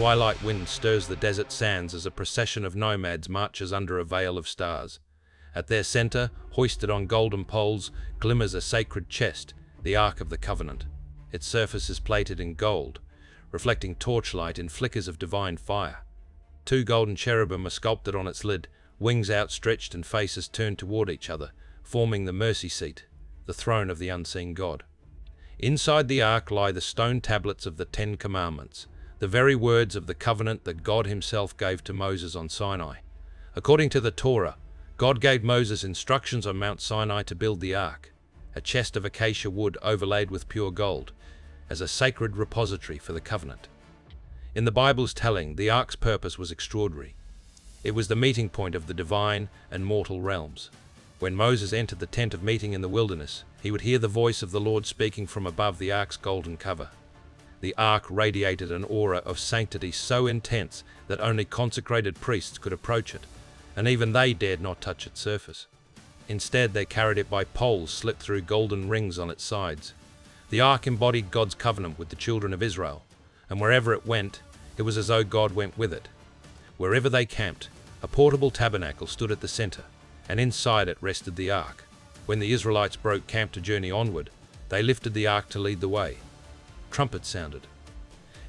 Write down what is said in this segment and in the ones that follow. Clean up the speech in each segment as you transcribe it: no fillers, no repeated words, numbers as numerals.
twilight wind stirs the desert sands as a procession of nomads marches under a veil of stars. At their center, hoisted on golden poles, glimmers a sacred chest, the Ark of the Covenant. Its surface is plated in gold, reflecting torchlight in flickers of divine fire. Two golden cherubim are sculpted on its lid, wings outstretched and faces turned toward each other, forming the mercy seat, the throne of the unseen God. Inside the Ark lie the stone tablets of the Ten Commandments, the very words of the covenant that God himself gave to Moses on Sinai. According to the Torah, God gave Moses instructions on Mount Sinai to build the Ark, a chest of acacia wood overlaid with pure gold, as a sacred repository for the covenant. In the Bible's telling, the Ark's purpose was extraordinary. It was the meeting point of the divine and mortal realms. When Moses entered the tent of meeting in the wilderness, he would hear the voice of the Lord speaking from above the Ark's golden cover. The Ark radiated an aura of sanctity so intense that only consecrated priests could approach it, and even they dared not touch its surface. Instead, they carried it by poles slipped through golden rings on its sides. The Ark embodied God's covenant with the children of Israel, and wherever it went, it was as though God went with it. Wherever they camped, a portable tabernacle stood at the center, and inside it rested the Ark. When the Israelites broke camp to journey onward, they lifted the Ark to lead the way. Trumpets sounded.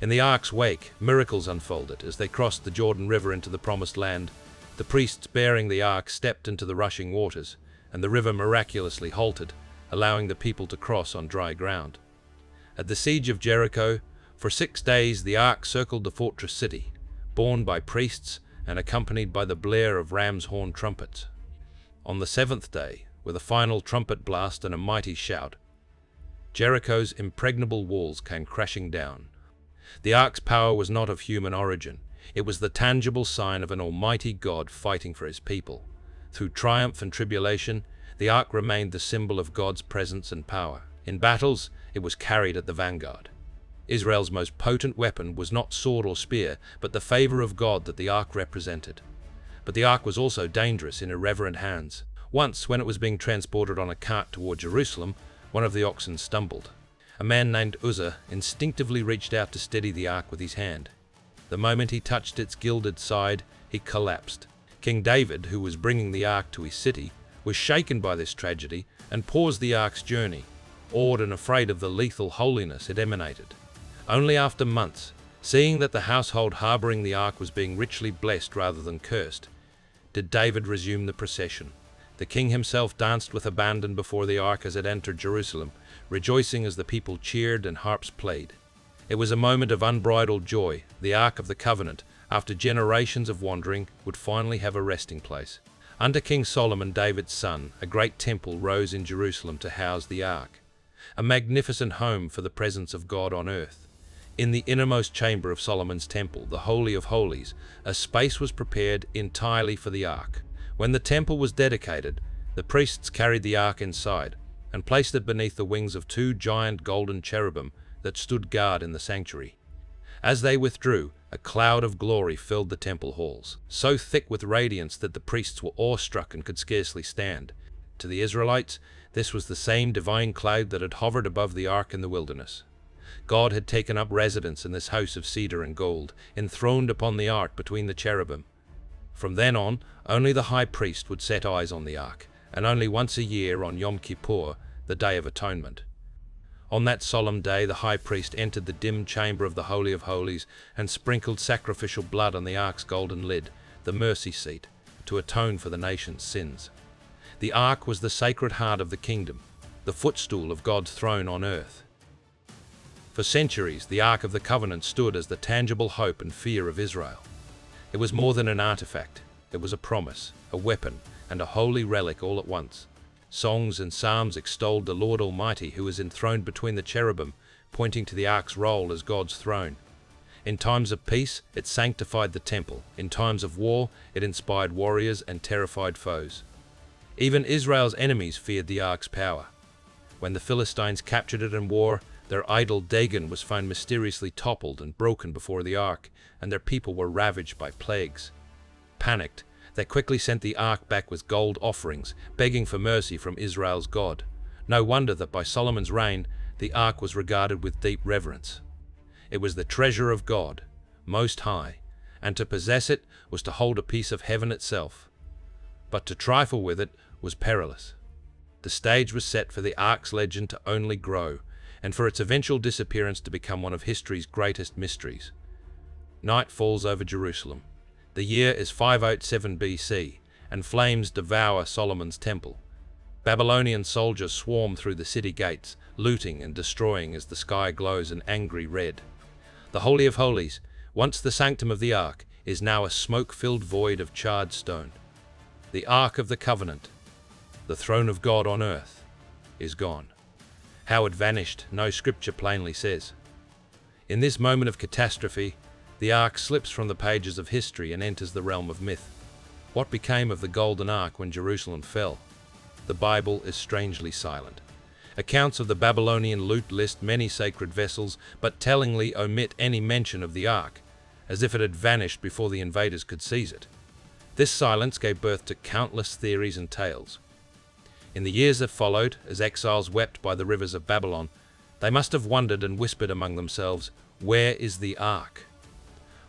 In the Ark's wake, miracles unfolded as they crossed the Jordan River into the Promised Land. The priests bearing the Ark stepped into the rushing waters, and the river miraculously halted, allowing the people to cross on dry ground. At the siege of Jericho, for 6 days the Ark circled the fortress city, borne by priests and accompanied by the blare of ram's horn trumpets. On the 7th day, with a final trumpet blast and a mighty shout, Jericho's impregnable walls came crashing down. The Ark's power was not of human origin. It was the tangible sign of an almighty God fighting for his people. Through triumph and tribulation, the Ark remained the symbol of God's presence and power. In battles, it was carried at the vanguard. Israel's most potent weapon was not sword or spear, but the favor of God that the Ark represented. But the Ark was also dangerous in irreverent hands. Once, when it was being transported on a cart toward Jerusalem, one of the oxen stumbled. A man named Uzzah instinctively reached out to steady the Ark with his hand. The moment he touched its gilded side, he collapsed. King David, who was bringing the Ark to his city, was shaken by this tragedy and paused the Ark's journey, awed and afraid of the lethal holiness it emanated. Only after months, seeing that the household harboring the Ark was being richly blessed rather than cursed, did David resume the procession. The king himself danced with abandon before the Ark as it entered Jerusalem, rejoicing as the people cheered and harps played. It was a moment of unbridled joy. The Ark of the Covenant, after generations of wandering, would finally have a resting place. Under King Solomon, David's son, a great temple rose in Jerusalem to house the Ark, a magnificent home for the presence of God on earth. In the innermost chamber of Solomon's temple, the Holy of Holies, a space was prepared entirely for the Ark. When the temple was dedicated, the priests carried the Ark inside and placed it beneath the wings of 2 giant golden cherubim that stood guard in the sanctuary. As they withdrew, a cloud of glory filled the temple halls, so thick with radiance that the priests were awestruck and could scarcely stand. To the Israelites, this was the same divine cloud that had hovered above the Ark in the wilderness. God had taken up residence in this house of cedar and gold, enthroned upon the Ark between the cherubim. From then on, only the high priest would set eyes on the Ark, and only once a year on Yom Kippur, the Day of Atonement. On that solemn day, the high priest entered the dim chamber of the Holy of Holies and sprinkled sacrificial blood on the Ark's golden lid, the mercy seat, to atone for the nation's sins. The Ark was the sacred heart of the kingdom, the footstool of God's throne on earth. For centuries, the Ark of the Covenant stood as the tangible hope and fear of Israel. It was more than an artifact. It was a promise, a weapon, and a holy relic all at once. Songs and psalms extolled the Lord Almighty who is enthroned between the cherubim, pointing to the Ark's role as God's throne. In times of peace, it sanctified the temple. In times of war, it inspired warriors and terrified foes. Even Israel's enemies feared the Ark's power. When the Philistines captured it in war, their idol Dagon was found mysteriously toppled and broken before the Ark, and their people were ravaged by plagues. Panicked, they quickly sent the Ark back with gold offerings, begging for mercy from Israel's God. No wonder that by Solomon's reign, the Ark was regarded with deep reverence. It was the treasure of God, Most High, and to possess it was to hold a piece of heaven itself. But to trifle with it was perilous. The stage was set for the Ark's legend to only grow, and for its eventual disappearance to become one of history's greatest mysteries. Night falls over Jerusalem. The year is 507 BC, and flames devour Solomon's temple. Babylonian soldiers swarm through the city gates, looting and destroying as the sky glows an angry red. The Holy of Holies, once the sanctum of the Ark, is now a smoke-filled void of charred stone. The Ark of the Covenant, the throne of God on earth, is gone. How it vanished, no scripture plainly says. In this moment of catastrophe, the Ark slips from the pages of history and enters the realm of myth. What became of the Golden Ark when Jerusalem fell? The Bible is strangely silent. Accounts of the Babylonian loot list many sacred vessels, but tellingly omit any mention of the Ark, as if it had vanished before the invaders could seize it. This silence gave birth to countless theories and tales. In the years that followed, as exiles wept by the rivers of Babylon, they must have wondered and whispered among themselves, "Where is the Ark?"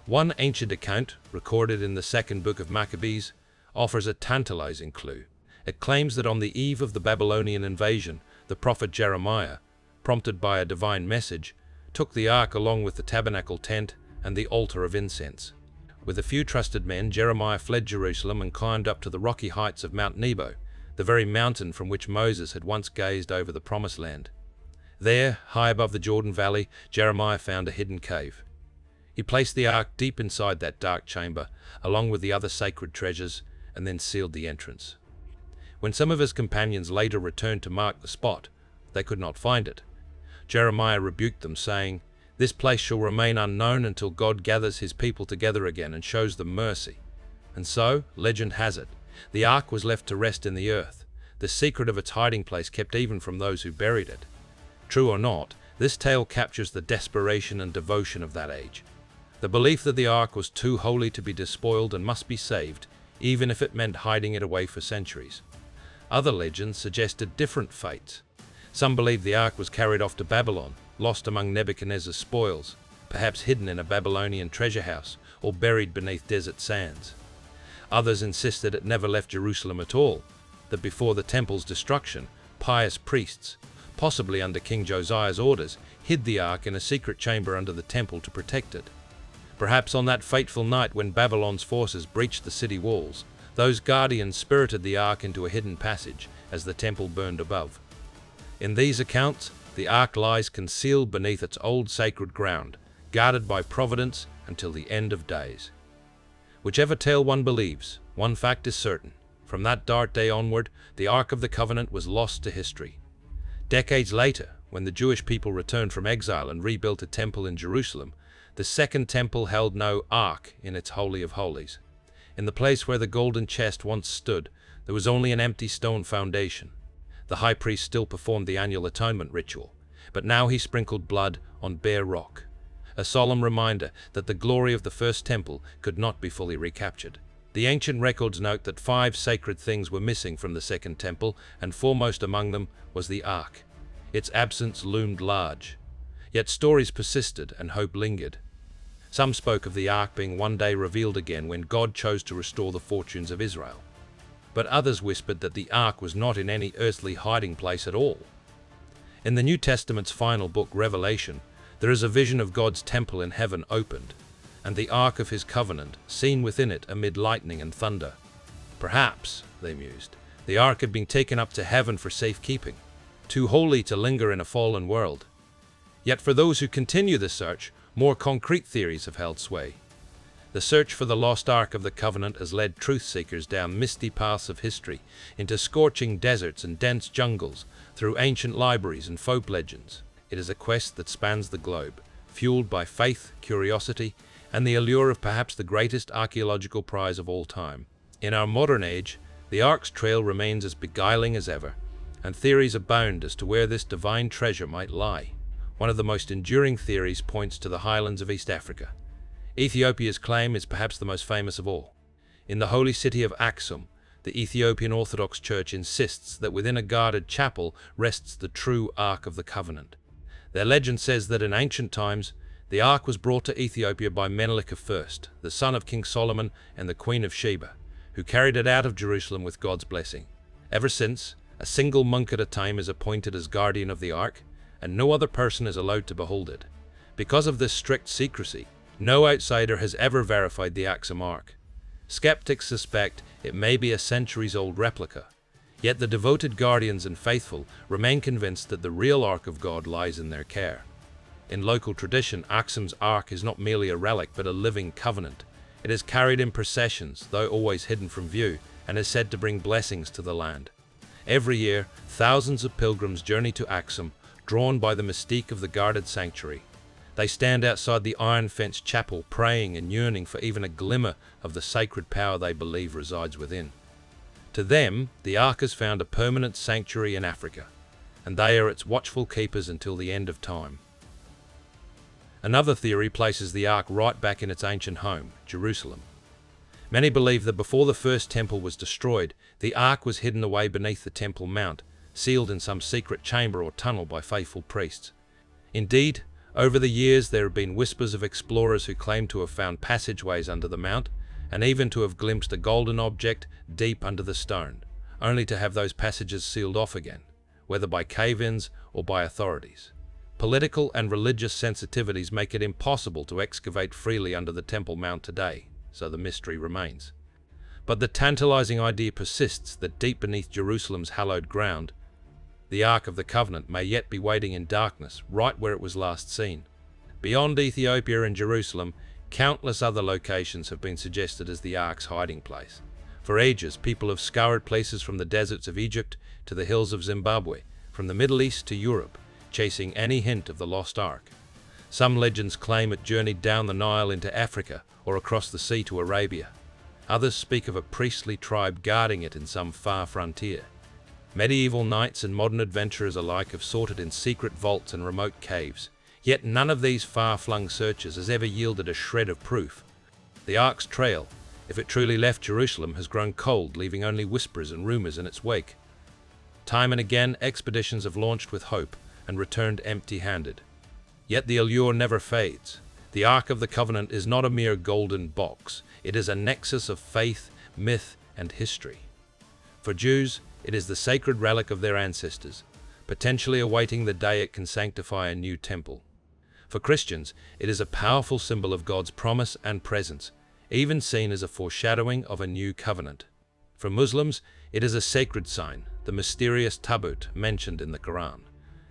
One ancient account, recorded in the second book of Maccabees, offers a tantalizing clue. It claims that on the eve of the Babylonian invasion, the prophet Jeremiah, prompted by a divine message, took the Ark along with the tabernacle tent and the altar of incense. With a few trusted men, Jeremiah fled Jerusalem and climbed up to the rocky heights of Mount Nebo, the very mountain from which Moses had once gazed over the Promised Land. There, high above the Jordan Valley, Jeremiah found a hidden cave. He placed the Ark deep inside that dark chamber, along with the other sacred treasures, and then sealed the entrance. When some of his companions later returned to mark the spot, they could not find it. Jeremiah rebuked them, saying, "This place shall remain unknown until God gathers his people together again and shows them mercy." And so, legend has it, the Ark was left to rest in the earth, the secret of its hiding place kept even from those who buried it. True or not, this tale captures the desperation and devotion of that age. The belief that the Ark was too holy to be despoiled and must be saved, even if it meant hiding it away for centuries. Other legends suggested different fates. Some believed the Ark was carried off to Babylon, lost among Nebuchadnezzar's spoils, perhaps hidden in a Babylonian treasure house, or buried beneath desert sands. Others insisted it never left Jerusalem at all, that before the temple's destruction, pious priests, possibly under King Josiah's orders, hid the Ark in a secret chamber under the temple to protect it. Perhaps on that fateful night when Babylon's forces breached the city walls, those guardians spirited the Ark into a hidden passage as the temple burned above. In these accounts, the Ark lies concealed beneath its old sacred ground, guarded by providence until the end of days. Whichever tale one believes, one fact is certain. From that dark day onward, the Ark of the Covenant was lost to history. Decades later, when the Jewish people returned from exile and rebuilt a temple in Jerusalem, the second temple held no Ark in its Holy of Holies. In the place where the golden chest once stood, there was only an empty stone foundation. The high priest still performed the annual atonement ritual, but now he sprinkled blood on bare rock, a solemn reminder that the glory of the first temple could not be fully recaptured. The ancient records note that 5 sacred things were missing from the second temple, and foremost among them was the Ark. Its absence loomed large. Yet stories persisted and hope lingered. Some spoke of the Ark being one day revealed again when God chose to restore the fortunes of Israel. But others whispered that the Ark was not in any earthly hiding place at all. In the New Testament's final book, Revelation, there is a vision of God's temple in heaven opened, and the Ark of his covenant seen within it amid lightning and thunder. Perhaps, they mused, the Ark had been taken up to heaven for safekeeping, too holy to linger in a fallen world. Yet for those who continue the search, more concrete theories have held sway. The search for the lost Ark of the Covenant has led truth-seekers down misty paths of history, into scorching deserts and dense jungles, through ancient libraries and folk legends. It is a quest that spans the globe, fueled by faith, curiosity, and the allure of perhaps the greatest archaeological prize of all time. In our modern age, the Ark's trail remains as beguiling as ever, and theories abound as to where this divine treasure might lie. One of the most enduring theories points to the highlands of East Africa. Ethiopia's claim is perhaps the most famous of all. In the holy city of Aksum, the Ethiopian Orthodox Church insists that within a guarded chapel rests the true Ark of the Covenant. Their legend says that in ancient times, The ark was brought to Ethiopia by Menelik I, the son of King Solomon and the Queen of Sheba, who carried it out of Jerusalem with God's blessing. Ever since, a single monk at a time is appointed as guardian of the ark, and no other person is allowed to behold it. Because of this strict secrecy, no outsider has ever verified the Axum Ark. Skeptics suspect it may be a centuries-old replica, yet the devoted guardians and faithful remain convinced that the real Ark of God lies in their care. In local tradition, Axum's Ark is not merely a relic but a living covenant. It is carried in processions, though always hidden from view, and is said to bring blessings to the land. Every year, thousands of pilgrims journey to Axum, drawn by the mystique of the guarded sanctuary. They stand outside the iron-fenced chapel, praying and yearning for even a glimmer of the sacred power they believe resides within. To them, the Ark has found a permanent sanctuary in Africa, and they are its watchful keepers until the end of time. Another theory places the Ark right back in its ancient home, Jerusalem. Many believe that before the first temple was destroyed, the Ark was hidden away beneath the Temple Mount, sealed in some secret chamber or tunnel by faithful priests. Indeed, over the years there have been whispers of explorers who claim to have found passageways under the mount, and even to have glimpsed a golden object deep under the stone, only to have those passages sealed off again, whether by cave-ins or by authorities. Political and religious sensitivities make it impossible to excavate freely under the Temple Mount today, so the mystery remains. But the tantalizing idea persists that deep beneath Jerusalem's hallowed ground, the Ark of the Covenant may yet be waiting in darkness, right where it was last seen. Beyond Ethiopia and Jerusalem, countless other locations have been suggested as the Ark's hiding place. For ages, people have scoured places from the deserts of Egypt to the hills of Zimbabwe, from the Middle East to Europe, chasing any hint of the lost Ark. Some legends claim it journeyed down the Nile into Africa or across the sea to Arabia. Others speak of a priestly tribe guarding it in some far frontier. Medieval knights and modern adventurers alike have sought it in secret vaults and remote caves, yet none of these far-flung searches has ever yielded a shred of proof. The Ark's trail, if it truly left Jerusalem, has grown cold, leaving only whispers and rumors in its wake. Time and again, expeditions have launched with hope and returned empty-handed. Yet the allure never fades. The Ark of the Covenant is not a mere golden box. It is a nexus of faith, myth, and history. For Jews, it is the sacred relic of their ancestors, potentially awaiting the day it can sanctify a new temple. For Christians, it is a powerful symbol of God's promise and presence, even seen as a foreshadowing of a new covenant. For Muslims, it is a sacred sign, the mysterious tabut mentioned in the Quran,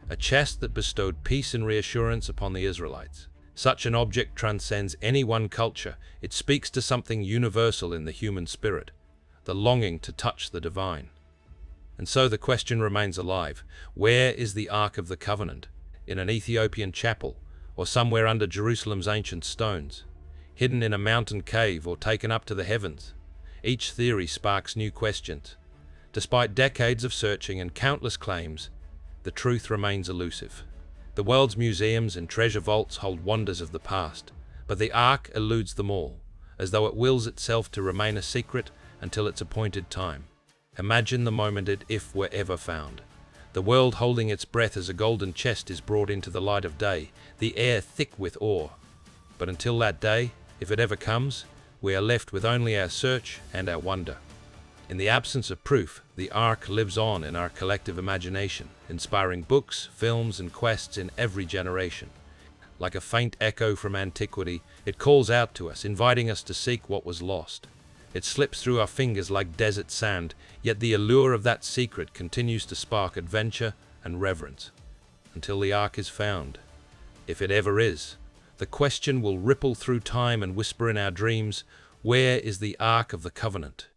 a chest that bestowed peace and reassurance upon the Israelites. Such an object transcends any one culture. It speaks to something universal in the human spirit, the longing to touch the divine. And so the question remains alive: where is the Ark of the Covenant? In an Ethiopian chapel, or somewhere under Jerusalem's ancient stones? Hidden in a mountain cave, or taken up to the heavens? Each theory sparks new questions. Despite decades of searching and countless claims, the truth remains elusive. The world's museums and treasure vaults hold wonders of the past, but the Ark eludes them all, as though it wills itself to remain a secret until its appointed time. Imagine the moment if were ever found. The world holding its breath as a golden chest is brought into the light of day, the air thick with awe. But until that day, if it ever comes, we are left with only our search and our wonder. In the absence of proof, the Ark lives on in our collective imagination, inspiring books, films, and quests in every generation. Like a faint echo from antiquity, it calls out to us, inviting us to seek what was lost. It slips through our fingers like desert sand, yet the allure of that secret continues to spark adventure and reverence. Until the Ark is found, if it ever is, the question will ripple through time and whisper in our dreams: where is the Ark of the Covenant?